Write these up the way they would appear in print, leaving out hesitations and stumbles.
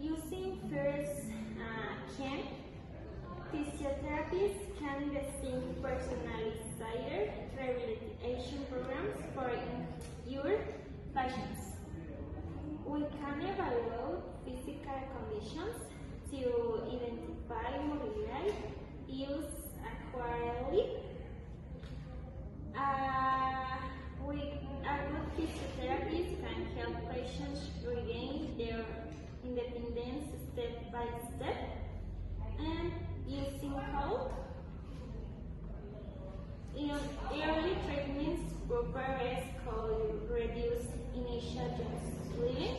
Using first can, physiotherapists can design personalized rehabilitation programs for your patients. We can evaluate physical conditions to identify mobility, use accurately. A good physiotherapist can help patients regain their independence step by step, and using hope. In early treatments, proper rest could reduce initial bleeding.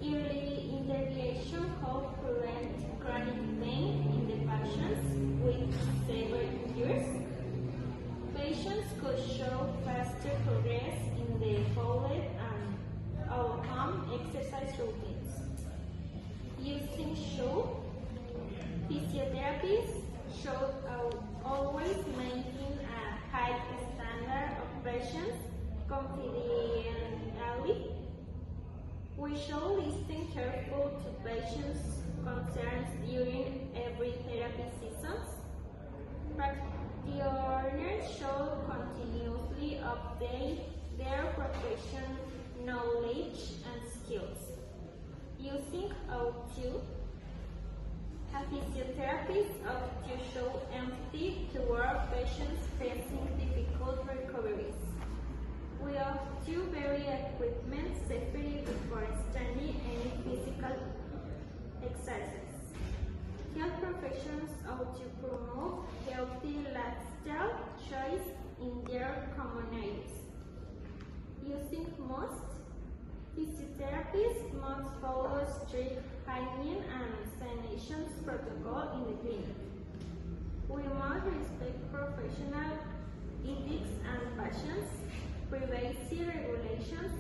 Early intervention could prevent chronic pain in the patients with severe injuries. Patients could show faster progress in the followed and home exercise routines. Using shoe, physiotherapists should always maintain a high standard of patients confidentiality. We should listen carefully to patients' concerns during every therapy sessions. Practitioners should continuously update their professional knowledge and skills. Using O2, a physiotherapist ought to show empathy toward patients facing difficult recoveries. We ought to vary equipment safely before starting any physical exercise. Health professionals ought to promote healthy lifestyle choice in their communities. Using most, physiotherapists must follow strict hygiene and sanitary protocol in the clinic. We must respect professional ethics and patients' privacy regulations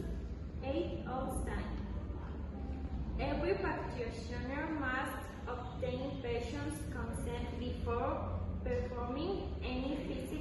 at all times. Every practitioner must obtain patients' consent before performing any physical